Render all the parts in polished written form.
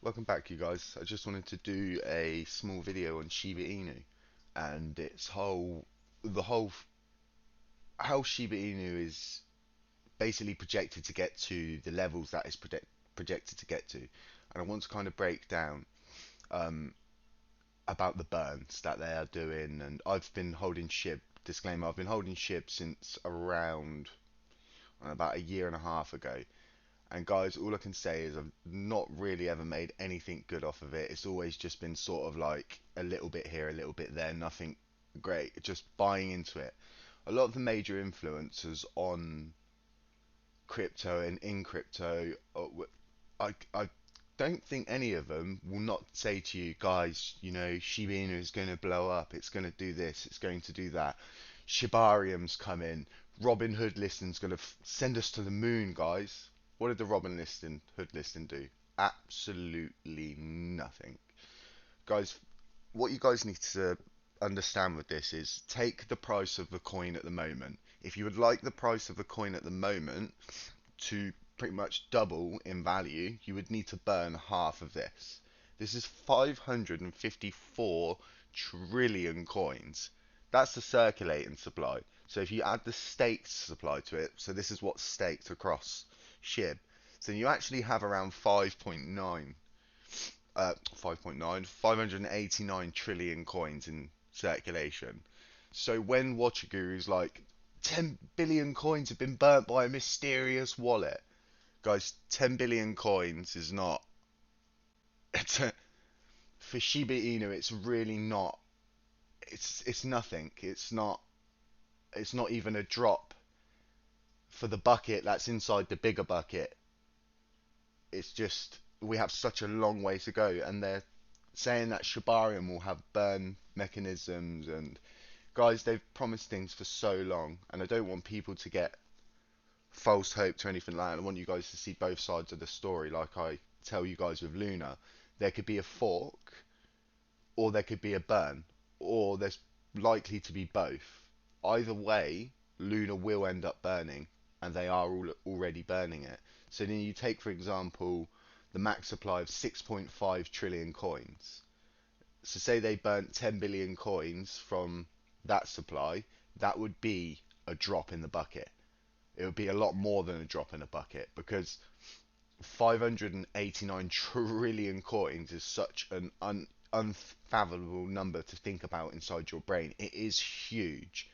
Welcome back, you guys. I just wanted to do a small video on Shiba Inu and the whole, how Shiba Inu is basically projected to get to the levels that it's projected to get to. And I want to kind of break down um, about the burns that they are doing. And I've been holding Shib, disclaimer, I've been holding Shib since around about a year and a half ago. And guys, all I can say is I've not really ever made anything good off of it. It's always just been sort of like a little bit here, a little bit there, nothing great. Just buying into it. A lot of the major influencers on crypto and in crypto, I don't think any of them will not say to you guys, Shiba Inu is going to blow up. It's going to do this. It's going to do that. Shibarium's coming. Robin Hood listing's going to send us to the moon, guys. What did the Hood listing do? Absolutely nothing. Guys, what you guys need to understand with this is take the price of the coin at the moment. If you would like the price of the coin at the moment to pretty much double in value, you would need to burn half of this. This is 554 trillion coins. That's the circulating supply. So if you add the staked supply to it, so this is what's staked across SHIB, so you actually have around 589 trillion coins in circulation. So when Watcher Guru's like 10 billion coins have been burnt by a mysterious wallet, guys, 10 billion coins is not. It's a, for Shiba Inu, it's really not. It's nothing. It's not even a drop for the bucket that's inside the bigger bucket. It's just we have such a long way to go, and they're saying that Shibarium will have burn mechanisms. And guys, they've promised things for so long, and I don't want people to get false hopes or anything like that. I want you guys to see both sides of the story, like I tell you guys with Luna. There could be a fork, or there could be a burn, or there's likely to be both. Either way, Luna will end up burning, and they are already burning it. So then you take, for example, the max supply of 6.5 trillion coins. So say they burnt 10 billion coins from that supply, that would be a drop in the bucket. It would be a lot more than a drop in a bucket, because 589 trillion coins is such an unfathomable number to think about inside your brain. It is huge.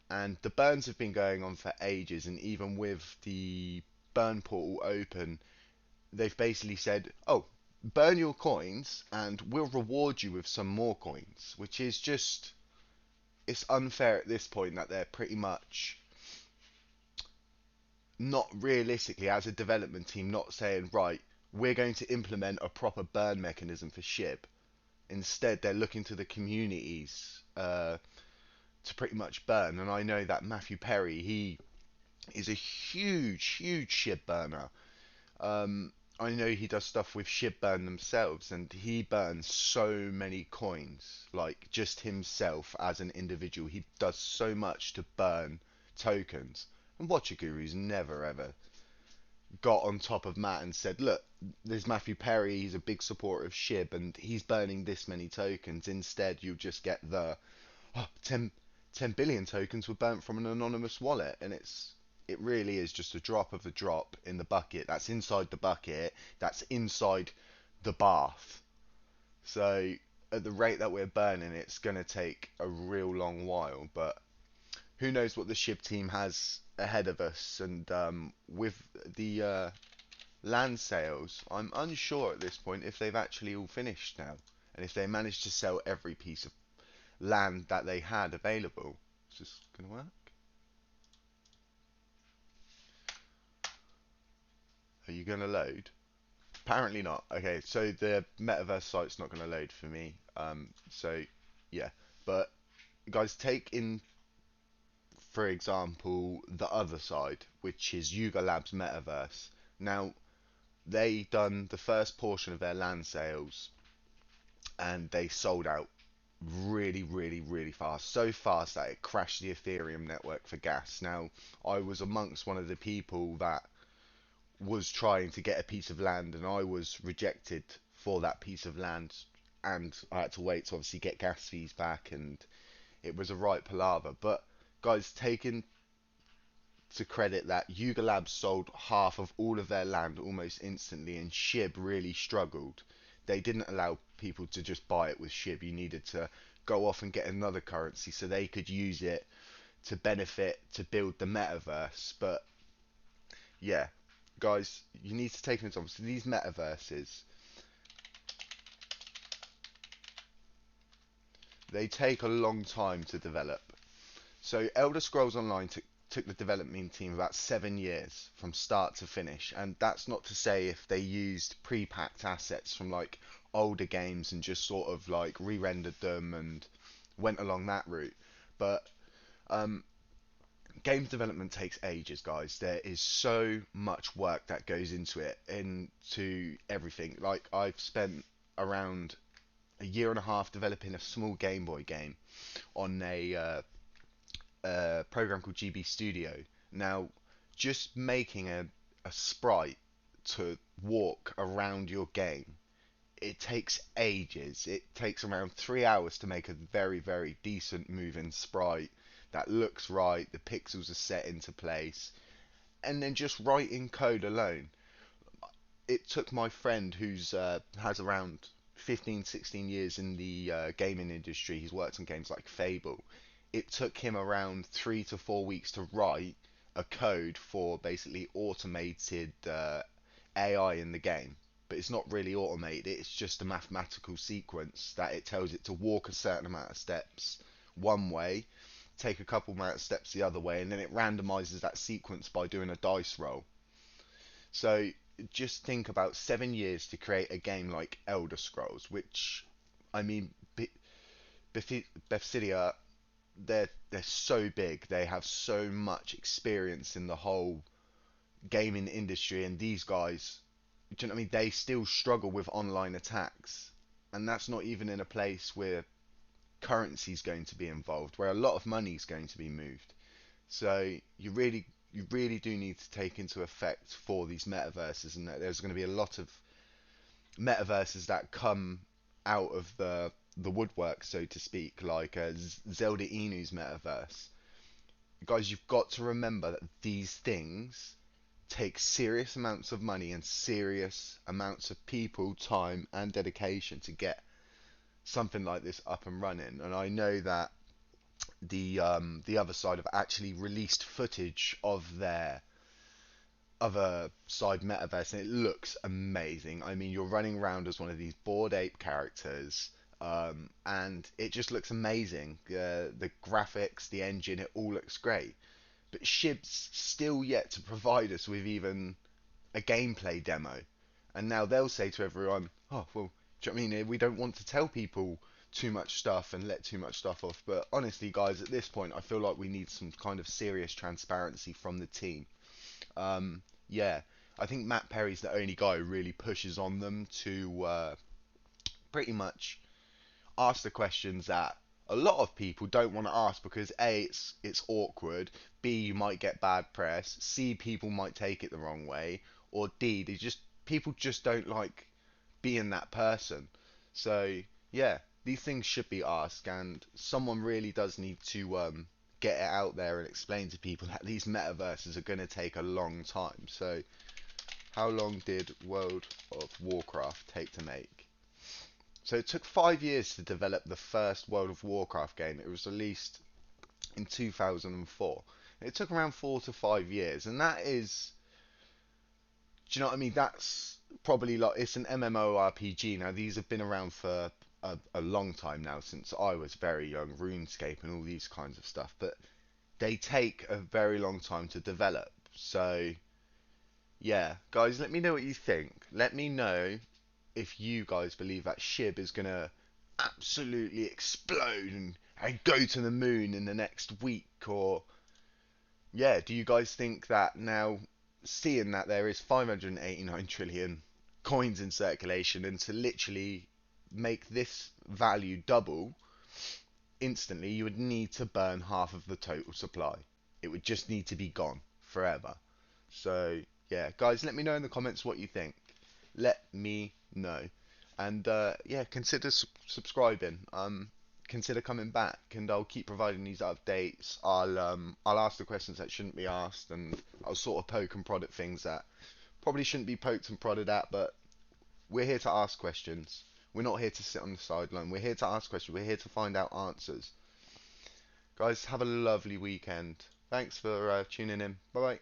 And the burns have been going on for ages, and even with the burn portal open, they've basically said, oh, burn your coins and we'll reward you with some more coins, which is just, it's unfair at this point that they're pretty much not realistically, as a development team, not saying, right, we're going to implement a proper burn mechanism for Shib. Instead, they're looking to the communities to pretty much burn. And I know that Matthew Perry, he is a huge Shib burner. I know he does stuff with Shibburn themselves, and he burns so many coins, like just himself as an individual. He does so much to burn tokens. And Watcher Guru's never ever got on top of Matt and said, look, there's Matthew Perry, he's a big supporter of Shib, and he's burning this many tokens. Instead, you just get the, oh, 10 billion tokens were burnt from an anonymous wallet, and it really is just a drop of a drop in the bucket. That's inside the bucket. That's inside the bath. So at the rate that we're burning, it's going to take a real long while. But who knows what the Shib team has ahead of us. And with the land sales, I'm unsure at this point if they've actually all finished now. And if they managed to sell every piece of land that they had available. Is this going to work? Are you going to load? Apparently not. Okay, so the Metaverse site's not going to load for me. So yeah, but guys, take in for example the other side, which is Yuga Labs Metaverse. Now they done the first portion of their land sales, and they sold out really fast. So fast that it crashed the Ethereum network for gas. Now I was amongst one of the people that was trying to get a piece of land, and I was rejected for that piece of land, and I had to wait to obviously get gas fees back, and it was a right palaver. But guys, taking to credit that Yuga Labs sold half of all of their land almost instantly, and Shib really struggled. They didn't allow people to just buy it with Shib. You needed to go off and get another currency so they could use it to benefit to build the metaverse. But yeah, guys, you need to take into account so these metaverses, they take a long time to develop. So Elder Scrolls Online took the development team about 7 years from start to finish, and that's not to say if they used pre-packed assets from like older games and just sort of like re-rendered them and went along that route. But um, game development takes ages, guys. There is so much work that goes into it, into everything. Like I've spent around a year and a half developing a small Game Boy game on a program called GB Studio. Now, just making a sprite to walk around your game, it takes ages. It takes around 3 hours to make a very, very decent moving sprite that looks right, the pixels are set into place, and then just writing code alone. It took my friend who's has around 15, 16 years in the gaming industry. He's worked on games like Fable. It took him around 3 to 4 weeks to write a code for basically automated AI in the game. But it's not really automated, it's just a mathematical sequence that it tells it to walk a certain amount of steps one way, take a couple amount of steps the other way, and then it randomizes that sequence by doing a dice roll. So just think about 7 years to create a game like Elder Scrolls, which, I mean, Bethesda, they're so big, they have so much experience in the whole gaming industry, and these guys, do you know what I mean? They still struggle with online attacks, and that's not even in a place where currency is going to be involved, where a lot of money is going to be moved. So you really do need to take into effect for these metaverses, and that there's going to be a lot of metaverses that come out of the woodwork, so to speak, like Zelda Inu's metaverse. Guys, you've got to remember that these things take serious amounts of money and serious amounts of people, time, and dedication to get something like this up and running. And I know that the other side have actually released footage of their other side metaverse, and it looks amazing. I mean, you're running around as one of these bored ape characters, and it just looks amazing. The graphics, the engine, it all looks great. But Shib's still yet to provide us with even a gameplay demo. And now they'll say to everyone, oh, well, do you know what I mean? We don't want to tell people too much stuff and let too much stuff off. But honestly, guys, at this point, I feel like we need some kind of serious transparency from the team. Yeah, I think Matt Perry's the only guy who really pushes on them to pretty much ask the questions that a lot of people don't want to ask because A, it's awkward, B, you might get bad press, C, people might take it the wrong way, or D, people just don't like being that person. So yeah, these things should be asked, and someone really does need to get it out there and explain to people that these metaverses are going to take a long time. So how long did World of Warcraft take to make? So it took 5 years to develop the first World of Warcraft game. It was released in 2004. It took around 4 to 5 years, and that is, do you know what I mean? That's probably like, it's an MMORPG. Now these have been around for a long time now, since I was very young, RuneScape and all these kinds of stuff. But they take a very long time to develop. So yeah, guys, let me know what you think. Let me know if you guys believe that Shib is gonna absolutely explode and go to the moon in the next week, or yeah, do you guys think that now, seeing that there is 589 trillion coins in circulation, and to literally make this value double instantly, you would need to burn half of the total supply. It would just need to be gone forever. So yeah, guys, let me know in the comments what you think. Let me know. And yeah, consider subscribing. Consider coming back, and I'll keep providing these updates. I'll ask the questions that shouldn't be asked, and I'll sort of poke and prod at things that probably shouldn't be poked and prodded at. But we're here to ask questions. We're not here to sit on the sideline. We're here to ask questions. We're here to find out answers. Guys, have a lovely weekend. Thanks for tuning in. Bye bye.